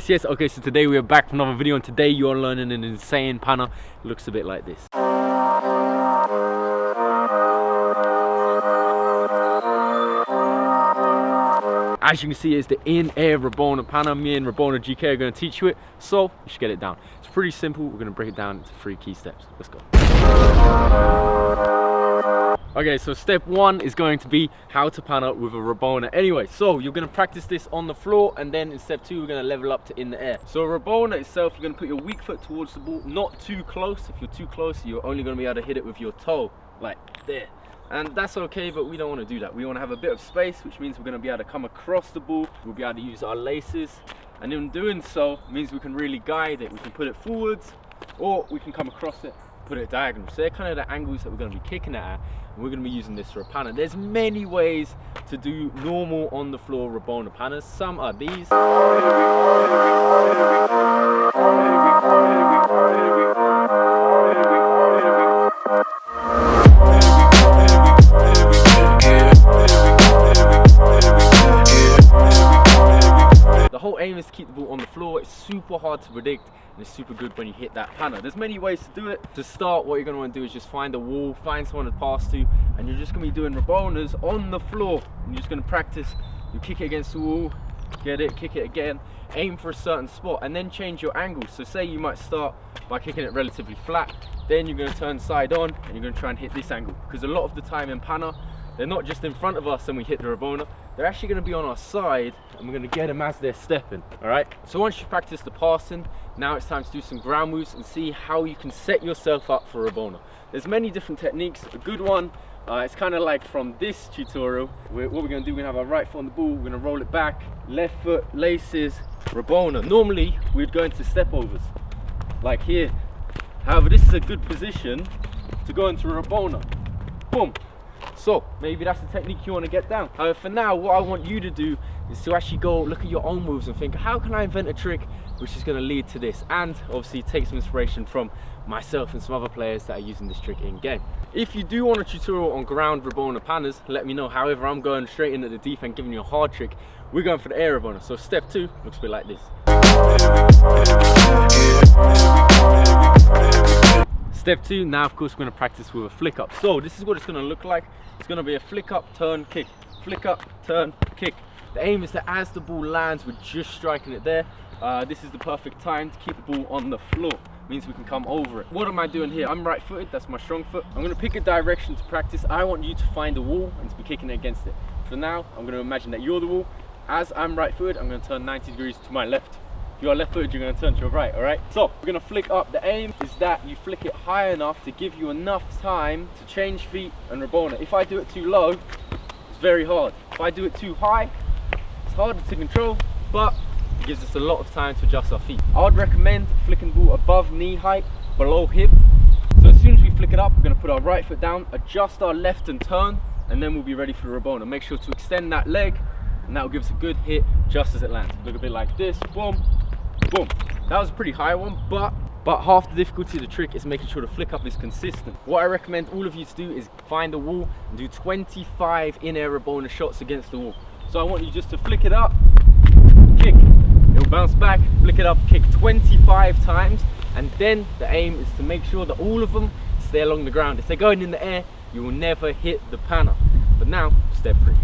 Yes, okay, so today we are back for another video, and today you are learning an insane panna. It looks a bit like this. As you can see, it's the in-air Rabona Panna. Me and Rabona GK are going to teach you it, so you should get it down. It's pretty simple. We're going to break it down into 3 key steps. Let's go. Okay, so step 1 is going to be how to panna with a Rabona. Anyway, so you're going to practice this on the floor, and then in step 2 we're going to level up to in the air. So Rabona itself, you're going to put your weak foot towards the ball, not too close. If you're too close, you're only going to be able to hit it with your toe, like there. And that's okay, but we don't want to do that. We want to have a bit of space, which means we're going to be able to come across the ball. We'll be able to use our laces, and in doing so means we can really guide it. We can put it forwards, or we can come across it, put it diagonal. So they're kind of the angles that we're going to be kicking it at, and we're going to be using this for a panna. There's many ways to do normal on the floor Rabona pannas. Some are these. The whole aim is to keep the ball on the floor. It's super hard to predict, and it's super good when you hit that panna. There's many ways to do it. To start, what you're going to want to do is just find a wall, find someone to pass to, and you're just going to be doing Rabonas on the floor. And you're just going to practice. You kick it against the wall, get it, kick it again, aim for a certain spot, and then change your angle. So say you might start by kicking it relatively flat, then you're going to turn side on, and you're going to try and hit this angle. Because a lot of the time in panna, they're not just in front of us and we hit the Rabona, they're actually going to be on our side, and we're going to get them as they're stepping. Alright, so once you practice the passing, now it's time to do some ground moves and see how you can set yourself up for Rabona. There's many different techniques. A good one, it's kind of like from this tutorial. What we're going to do, we're going to have our right foot on the ball, we're going to roll it back, left foot, laces, Rabona. Normally we'd go into step overs like here. However, this is a good position to go into Rabona. Boom. So maybe that's the technique you want to get down. However, for now, what I want you to do is to actually go look at your own moves and think, how can I invent a trick which is going to lead to this? And obviously take some inspiration from myself and some other players that are using this trick in game. If you do want a tutorial on ground Rabona pannas, let me know. However, I'm going straight into the deep end, giving you a hard trick. We're going for the air Rabona. So step 2 looks a bit like this. Step 2, now of course we're going to practice with a flick up. So this is what it's going to look like. It's going to be a flick up, turn, kick. Flick up, turn, kick. The aim is that as the ball lands, we're just striking it there. This is the perfect time to keep the ball on the floor. Means we can come over it. What am I doing here? I'm right footed, that's my strong foot. I'm going to pick a direction to practice. I want you to find a wall and to be kicking against it. For now, I'm going to imagine that you're the wall. As I'm right footed, I'm going to turn 90 degrees to my left. If you're left footed, you're going to turn to your right, alright? So, we're going to flick up. The aim is that you flick it high enough to give you enough time to change feet and Rabona. If I do it too low, it's very hard. If I do it too high, it's harder to control, but it gives us a lot of time to adjust our feet. I would recommend flicking the ball above knee height, below hip. So as soon as we flick it up, we're going to put our right foot down, adjust our left and turn, and then we'll be ready for the Rabona. Make sure to extend that leg, and that will give us a good hit just as it lands. Look a bit like this, boom, boom. That was a pretty high one, but half the difficulty of the trick is making sure the flick up is consistent. What I recommend all of you to do is find a wall and do 25 in-air Rabona shots against the wall. So I want you just to flick it up, kick, it'll bounce back, flick it up, kick 25 times, and then the aim is to make sure that all of them stay along the ground. If they're going in the air, you will never hit the panna. But now, step 3.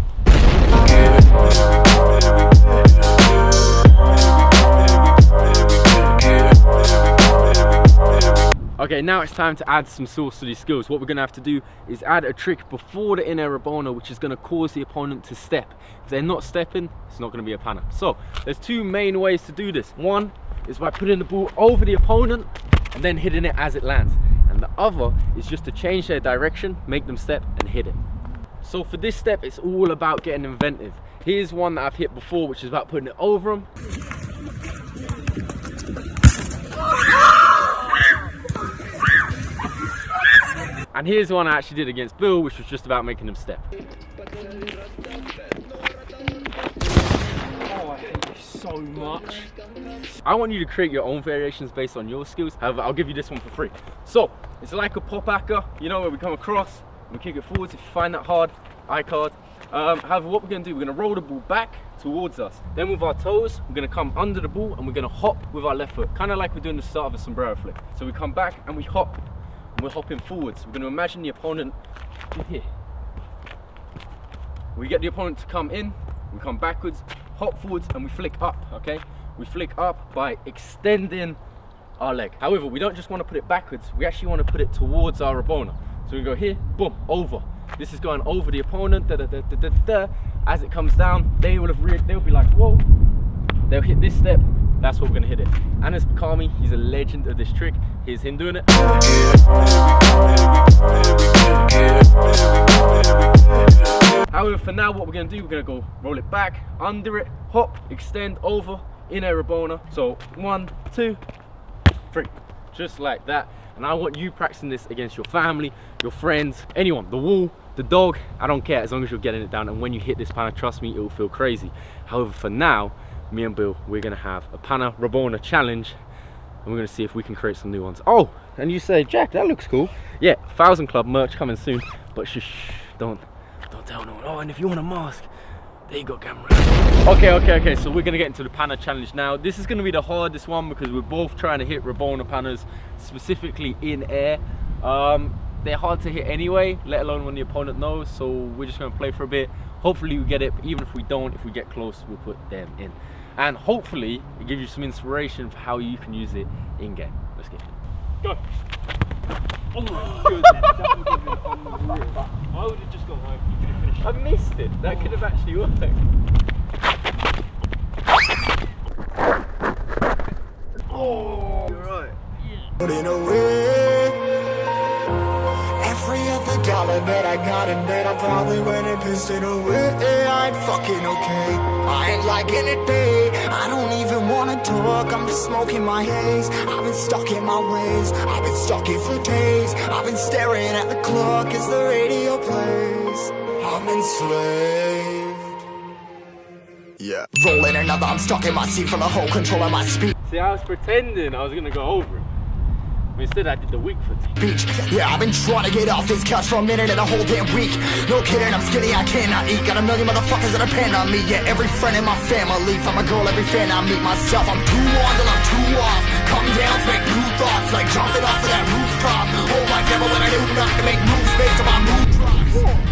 Okay, now it's time to add some sauce to these skills. What we're going to have to do is add a trick before the in-air Rabona, which is going to cause the opponent to step. If they're not stepping, it's not going to be a panna. So there's 2 main ways to do this. One is by putting the ball over the opponent and then hitting it as it lands. And the other is just to change their direction, make them step and hit it. So for this step, it's all about getting inventive. Here's one that I've hit before, which is about putting it over them. And here's one I actually did against Bill, which was just about making him step. Oh, I hate this so much. I want you to create your own variations based on your skills. However, I'll give you this one for free. So, it's like a pop-acker, you know, where we come across, we kick it forwards. If you find that hard, I card. However, what we're going to do, we're going to roll the ball back towards us. Then with our toes, we're going to come under the ball and we're going to hop with our left foot, kind of like we're doing the start of a sombrero flick. So we come back and we hop, and we're hopping forwards. We're going to imagine the opponent in here. We get the opponent to come in, we come backwards, hop forwards, and we flick up, okay? We flick up by extending our leg. However, we don't just want to put it backwards, we actually want to put it towards our Rabona. So we go here, boom, over. This is going over the opponent, da, da, da, da, da, da. As it comes down, they'll be like, whoa. They'll hit this step, that's what we're gonna hit it. Anas Bakami, he's a legend of this trick. Here's him doing it. However, for now, what we're gonna do, we're gonna go roll it back, under it, hop, extend, over, in a Rabona. So 1, 2, 3, just like that. And I want you practicing this against your family, your friends, anyone, the wall, the dog, I don't care, as long as you're getting it down. And when you hit this panna, trust me, it will feel crazy. However, for now, me and Bill, we're gonna have a panna Rabona challenge, and we're gonna see if we can create some new ones. Oh, and you say, Jack, that looks cool. Yeah, 1000 Club merch coming soon, but shh, don't tell no one. Oh, and if you want a mask, there you go, camera. Okay, so we're gonna get into the panna challenge now. This is gonna be the hardest one because we're both trying to hit Rabona pannas, specifically in air. They're hard to hit anyway, let alone when the opponent knows, so we're just gonna play for a bit. Hopefully we get it, but even if we don't, if we get close, we'll put them in. And hopefully it gives you some inspiration for how you can use it in game. Let's get it. Go. Oh my goodness, that would have been unreal. I would have just gone home. You could have finished. I missed it. That could have actually worked. Oh, you're right. But in a way, every other dollar that I got in bed, I probably went and pissed it away. I ain't fucking okay. I ain't liking it, babe. I don't even wanna talk. I'm just smoking my haze. I've been stuck in my ways. I've been stuck in for days. I've been staring at the clock as the radio plays. I'm enslaved. Yeah. Rolling another. I'm stuck in my seat from the whole control of my speed. See, I was pretending I was gonna go over it. But instead I did the weak foot. Beach. Yeah, I've been trying to get off this couch for a minute and a whole damn week. No kidding, I'm skinny, I cannot eat. Got a million motherfuckers that depend on me. Yeah, every friend in my family. From a girl, every fan I meet myself. I'm too on till I'm too off. Come down to make new thoughts, like jumping off of that rooftop. Whole life never when I knew not to make moves based on my mood drops.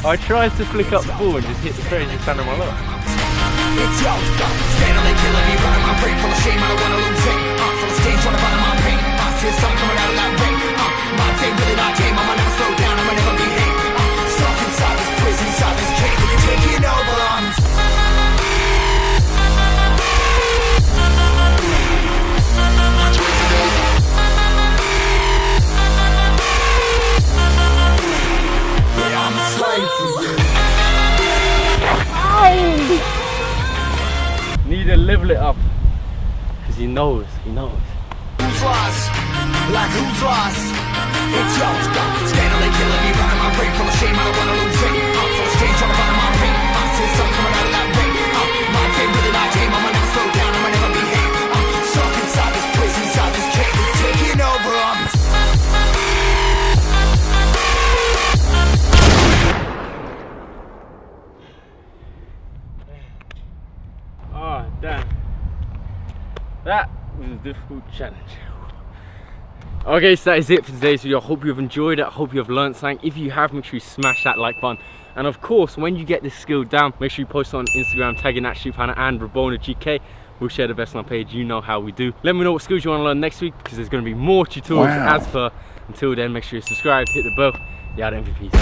I tried to flick up the ball and just hit the craziest sound of my life. It's your stuff, standing killing me, running my brain full of shame. I don't wanna lose it. Full of stage, trying to run my pain. I see the sun coming out of that rain. My day really not game. I'ma never slow down. I'ma never behave. Stuck inside this prison, inside this cage. It's taking over on. Yeah, I'm a slave for you. Need to level it up, because he knows. Who's lost? Like who's lost? It's your stuff, standing killing me, running my brain full of shame. I don't wanna lose it. I'm full of stage, trying to run my pain. I see the sun coming out of that rain. My day really not game. I'ma never slow down. I'ma never behave. Stuck inside this prison, inside this cage. It's taking over on me. Oh, damn. That was a difficult challenge. Okay, so that is it for today's video. I hope you have enjoyed it. I hope you have learned something. If you have, make sure you smash that like button. And of course, when you get this skill down, make sure you post it on Instagram, tagging @StreetPanna and Rabona GK. We'll share the best on our page. You know how we do. Let me know what skills you want to learn next week, because there's going to be more tutorials as per. Until then, make sure you subscribe, hit the bell. Yeah, the MVPs.